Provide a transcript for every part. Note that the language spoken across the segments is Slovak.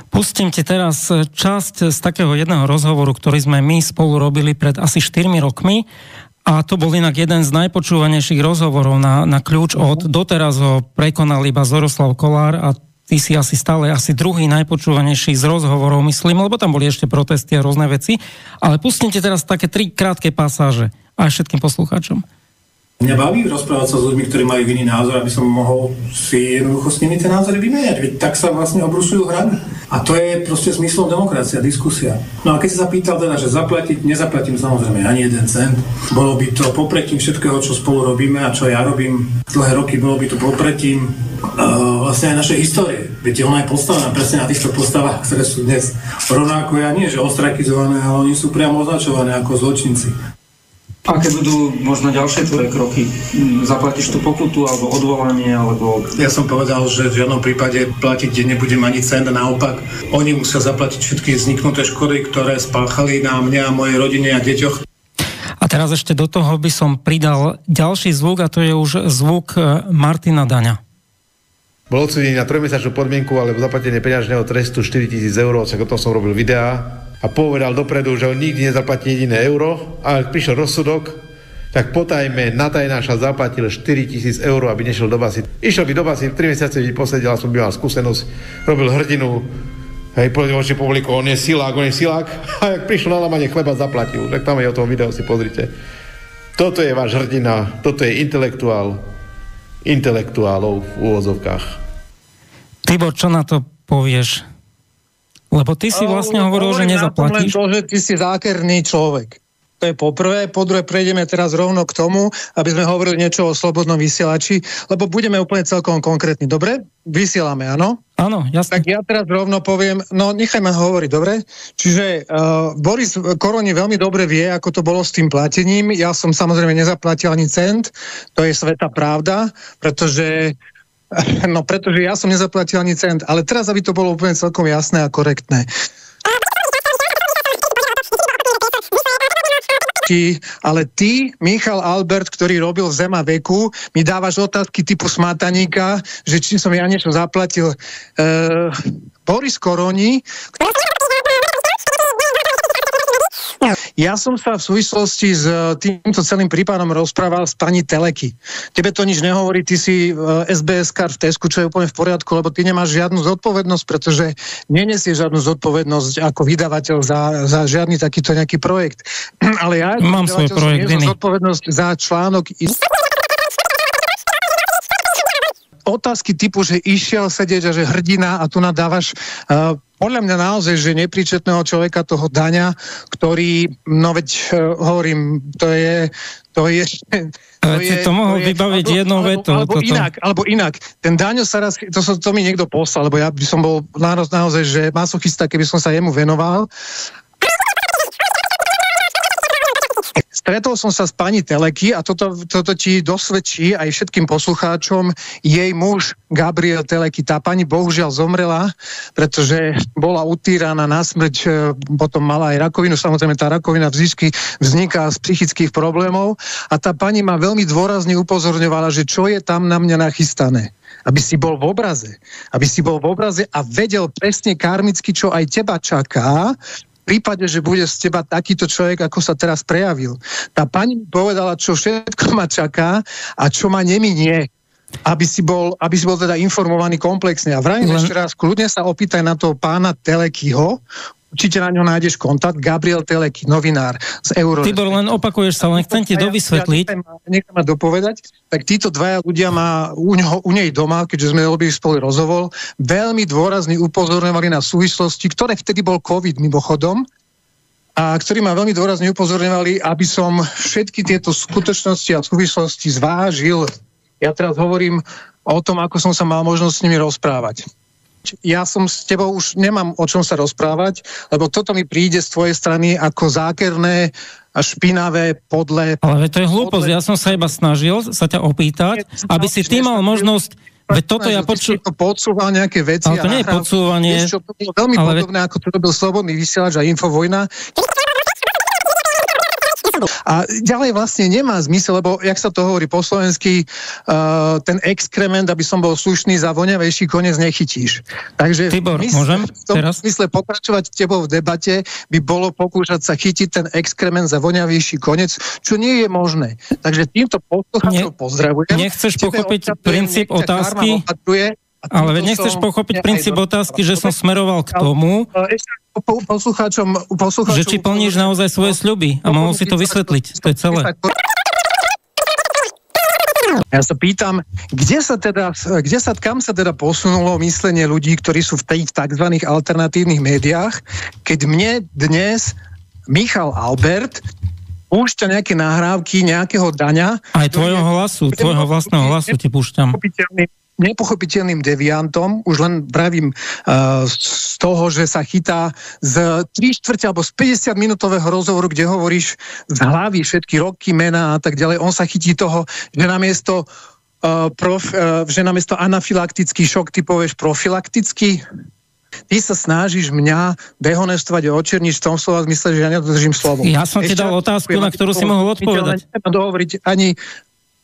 Pustím ti teraz časť z takého jedného rozhovoru, ktorý sme my spolu robili pred asi 4 rokmi. A to bol inak jeden z najpočúvanejších rozhovorov na kľúč od. Doteraz ho prekonal iba Zoroslav Kolár a ty si asi stále druhý najpočúvanejší z rozhovorov, myslím, lebo tam boli ešte protesty a rôzne veci. Ale pustím ti teraz také 3 krátke pasáže aj všetkým poslucháčom. Mňa baví rozprávať sa s ľuďmi, ktorí majú iný názor, aby som mohol si jednoducho s nimi tie názory vymeniať. Veď tak sa vlastne obrušujú hrany. A to je proste zmyslom demokracia, diskusia. No a keď si sa pýtal teda, že zaplatiť, nezaplatím samozrejme ani 1 cent. Bolo by to popretím všetkého, čo spolu robíme a čo ja robím dlhé roky, bolo by to popretím vlastne aj našej histórie. Viete, ona je postavená presne na týchto postavách, ktoré sú dnes rovnako nie, že ostrakizované, ale oni sú priamo označované ako zločinci. Aké budú možno ďalšie tvoje kroky? Zaplatíš tú pokutu, alebo odvolanie, alebo... Ja som povedal, že v žiadnom prípade platiť nebudem ani cent, naopak. Oni musia zaplatiť všetky vzniknuté škody, ktoré spáchali na mňa a mojej rodine a deťoch. A teraz ešte do toho by som pridal ďalší zvuk, a to je už zvuk Martina Daňa. Bol odsúdený na 3-mesačnú podmienku, ale zaplatenie peňažného trestu 4 000 eur, však o tom som robil videá. A povedal dopredu, že on nikdy nezaplatí jediné euro, a ak prišiel rozsudok, tak potajme natajnáša zaplatil 4 000 eur, aby nešiel do basy. Išiel by do basy, 3 mesiace by posedel, som by mal skúsenosť, robil hrdinu, hej, povedal voči publiku, on je silák, a ak prišiel na lámanie chleba, zaplatil. Tak tam je o tom video, si pozrite. Toto je váš hrdina, toto je intelektuálov v úvozovkách. Tibor, čo na to povieš? Lebo ty si vlastne hovoril, že nezaplatíš. Len to, že ty si zákerný človek. To je poprvé. Po druhé, prejdeme teraz rovno k tomu, aby sme hovorili niečo o slobodnom vysielači, lebo budeme úplne celkom konkrétni. Dobre? Vysielame, áno? Áno, jasne. Tak ja teraz rovno poviem, no nechaj ma hovoriť, dobre? Čiže Boris Koroni veľmi dobre vie, ako to bolo s tým platením. Ja som samozrejme nezaplatil ani cent. To je svätá pravda, pretože ja som nezaplatil ani cent, ale teraz, aby to bolo úplne celkom jasné a korektné. Ale ty, Michal Albert, ktorý robil v Zema veku, mi dávaš otázky typu smátaníka, že či som ja niečo zaplatil. Boris Koroni... Ja som sa v súvislosti s týmto celým prípadom rozprával s pani Teleky. Tebe to nič nehovorí, ty si SBS-kár v Tesku, čo je úplne v poriadku, lebo ty nemáš žiadnu zodpovednosť, pretože nenesieš žiadnu zodpovednosť ako vydavateľ za žiadny takýto nejaký projekt. Ale ja mám svoj projekt iný. Zodpovednosť za článok. Otázky typu, že išiel sedieť a že hrdina a tu nadávaš podľa mňa naozaj, že nepríčetného človeka toho Daňa, ktorý, no veď hovorím, to mohol vybaviť jednou vetou. Alebo inak. Ten Daňo sa raz, to mi niekto poslal, lebo ja by som bol naozaj, že masochista, keby som sa jemu venoval. Stretol som sa s pani Teleky a toto ti dosvedčí aj všetkým poslucháčom. Jej muž Gabriel Teleky, tá pani bohužiaľ zomrela, pretože bola utíraná na smrť, potom mala aj rakovinu. Samozrejme, tá rakovina vzniká z psychických problémov a tá pani ma veľmi dôrazne upozorňovala, že čo je tam na mňa nachystané. Aby si bol v obraze a vedel presne karmicky, čo aj teba čaká, v prípade, že bude z teba takýto človek, ako sa teraz prejavil. Tá pani mi povedala, čo všetko ma čaká a čo ma neminie, aby si bol teda informovaný komplexne. A vrajím ešte raz, kľudne sa opýtaj na toho pána Telekyho, určite na ňo nájdeš kontakt, Gabriel Teleky, novinár z Euro. Tibor, len opakuješ sa, len chcem ti dovysvetliť. Nechám ma dopovedať. Tak títo dvaja ľudia ma u nej doma, keďže sme robili spolu rozhovor, veľmi dôrazne upozorňovali na súvislosti, ktoré vtedy bol COVID mimochodom, a ktorí ma veľmi dôrazne upozorňovali, aby som všetky tieto skutočnosti a súvislosti zvážil. Ja teraz hovorím o tom, ako som sa mal možnosť s nimi rozprávať. Ja som s tebou už nemám o čom sa rozprávať, lebo toto mi príde z tvojej strany ako zákerné a špinavé, podlé. Ale to je hlúposť, ja som sa iba snažil sa ťa opýtať, aby si ty mal možnosť, veď toto ja počul... to podsúval nejaké veci. Ale to nie je podsúvanie. To bolo veľmi podobné, ako to robil Slobodný vysielač a Infovojna. A ďalej vlastne nemá zmysel, lebo, jak sa to hovorí po slovensky, ten exkrement, aby som bol slušný, za voňavejší koniec nechytíš. Takže Tibor, môžem teraz? V mysle pokračovať tebou v debate by bolo pokúšať sa chytiť ten exkrement za voňavejší koniec, čo nie je možné. Takže týmto poslucháčov pozdravujem. Nechceš pochopiť princíp otázky? Ale nechceš pochopiť princíp otázky, že som smeroval k tomu, poslucháčom, že či plníš naozaj svoje sľuby a mohol si to vysvetliť. To je celé. Ja sa pýtam, kam sa teda posunulo myslenie ľudí, ktorí sú v tých tzv. Alternatívnych médiách, keď mne dnes Michal Albert púšťa nejaké nahrávky nejakého Daňa. Aj tvojho vlastného hlasu ti púšťam. Nepochopiteľným deviantom, už len pravím z toho, že sa chytá z 3/4 alebo z 50-minútového rozhovoru, kde hovoríš z hlavy všetky roky, mená a tak ďalej. On sa chytí toho, že namiesto anafylaktický šok ty povieš profylaktický. Ty sa snažíš mňa dehonestovať a očerniť v tom slova zmysle, že ja nedodržím slovo. Ja som ti dal otázku, na ktorú si mohol odpovedať. Dohovoriť ani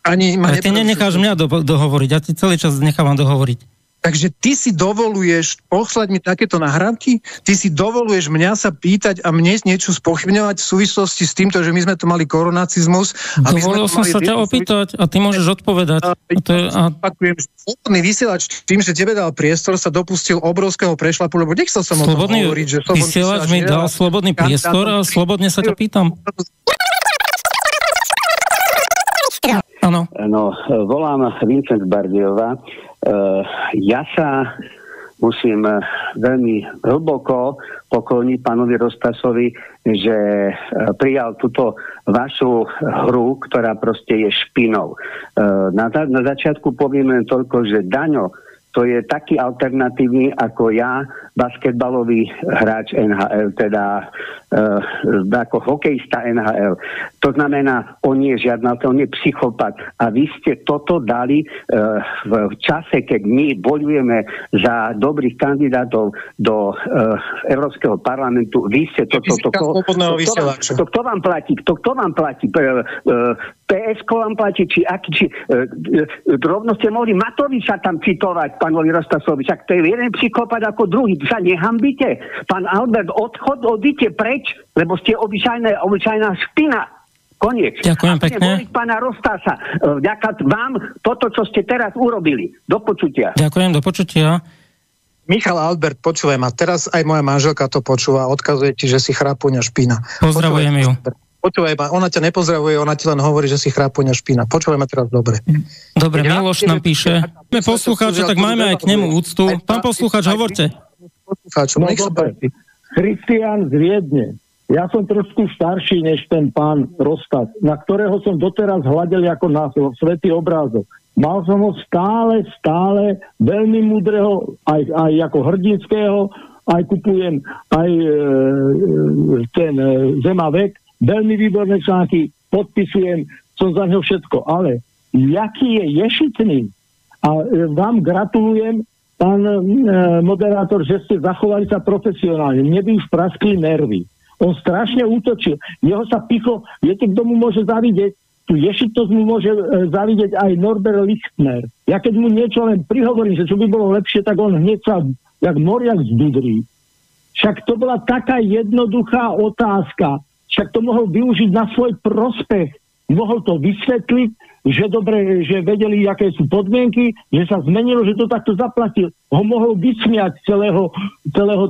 ale ty nenecháš mňa dohovoriť, ja ti celý čas nechávam dohovoriť. Takže ty si dovoluješ poslať mi takéto nahrávky? Ty si dovoluješ mňa sa pýtať a mne niečo spochybňovať v súvislosti s týmto, že my sme tu mali koronacizmus? Dovolil som sa ťa opýtať a ty môžeš odpovedať. Opakujem, slobodný vysielač tým, že tebe dal priestor, sa dopustil obrovského prešlapu, lebo nechcel som o tom hovoriť. Že vysielač mi dal slobodný priestor a slobodne sa ťa pýtam. Áno. No, volám Vincent Bardejová. Ja sa musím veľmi hlboko pokloniť pánovi Rostasovi, že prijal túto vašu hru, ktorá proste je špinou. Na začiatku poviem len toľko, že Daňo, to je taký alternatívny ako ja, basketbalový hráč NHL, teda ako hokejista NHL. To znamená, on nie je žiadna, on je psychopat. A vy ste toto dali v čase, keď my bojujeme za dobrých kandidátov do Európskeho parlamentu. Vy ste toto... Kto vám platí? Kto vám platí? PSK vám platí? Či rovno ste mohli Matoviča tam citovať, pánovi Rostasovi. Však to je jeden psychopat ako druhý. Sa nehambite. Pán Albert, odíďte preč, lebo ste obyčajná špina. Koniec. Ďakujem pekne. Voliť pána Rostasa. Vďaka vám toto, čo ste teraz urobili. Do počutia. Ďakujem, do počutia. Michal Albert, počúvaj ma. Teraz aj moja manželka to počúva. Odkazuje ti, že si chrápuňa špina. Pozdravujem ju. Počúvaj ma, ona ťa nepozdravuje, ona ti len hovorí, že si chrápuňa špina. Počúvaj ma teraz dobre. Dobre, Miloš nám píše. My poslucháči, tak majme aj k nemu úctu. Pán poslucháč, hovorte. No dobre. Christian z Viedne. Ja som trošku starší než ten pán Rostas, na ktorého som doteraz hľadel ako na svätý obrázok. Mal som ho stále veľmi múdreho, aj ako hrdinského, aj kupujem aj ten Zemavek, veľmi výborné články, podpisujem, som za ňo všetko. Ale jaký je ješitný? A vám gratulujem, pán moderátor, že ste zachovali sa profesionálne. Mne by už praskli nervy. On strašne útočil. Jeho sa pichlo, viete, kto mu môže zavidieť? Tu ješitnosť mu môže zavidieť aj Norbert Lichtner. Ja keď mu niečo len prihovorím, že čo by bolo lepšie, tak on hneď sa jak moriak zdudrí. Však to bola taká jednoduchá otázka. Však to mohol využiť na svoj prospech. Mohol to vysvetliť, že dobre, že vedeli, aké sú podmienky, že sa zmenilo, že to takto zaplatil. Ho mohol vysmiať celého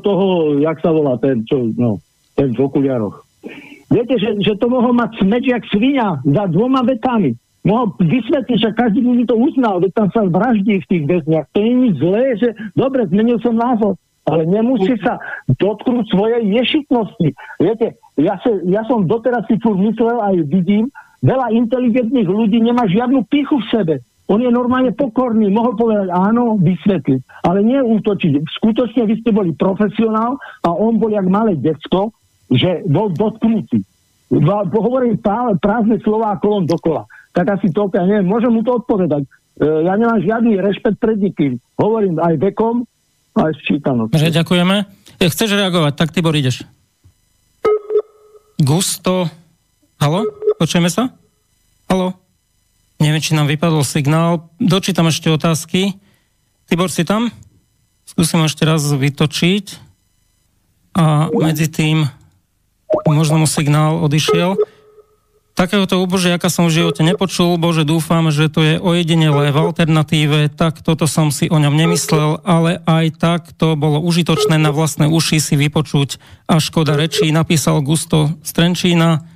toho, jak sa volá ten v okuliaroch. Viete, že to mohol mať smeč jak svinia za 2 vetami. Mohol vysvetliť, že každý mi to uznal, že tam sa vraždí v tých väzniach. To nie je nič zlé, že dobre, zmenil som názor, ale nemusí sa dotknúť svojej ješitnosti. Viete, ja som doteraz si furt myslel, aj vidím, veľa inteligentných ľudí nemá žiadnu pichu v sebe. On je normálne pokorný, mohol povedať áno, vysvetliť, ale nie útočiť. Skutočne vy ste boli profesionál a on bol jak malé decko, že bol dotknutý. Hovorím prázdne slová kolom dokola. Tak asi to, ja neviem, môžem mu to odpovedať. Ja nemám žiadny rešpekt pred nikým. Hovorím aj vekom, aj sčítanosťou. Ďakujeme. Chceš reagovať, tak Tibor, ideš. Gusto Haló? Počujeme sa? Haló? Neviem, či nám vypadol signál. Dočítam ešte otázky. Tibor, si tam? Skúsim ešte raz vytočiť. A medzi tým možno mu signál odišiel. Takéhoto úbožiaka som v živote nepočul. Bože, dúfam, že to je ojedinelé v alternatíve. Tak toto som si o ňom nemyslel, ale aj tak to bolo užitočné na vlastné uši si vypočuť. A škoda rečí, napísal Gusto z Trenčína.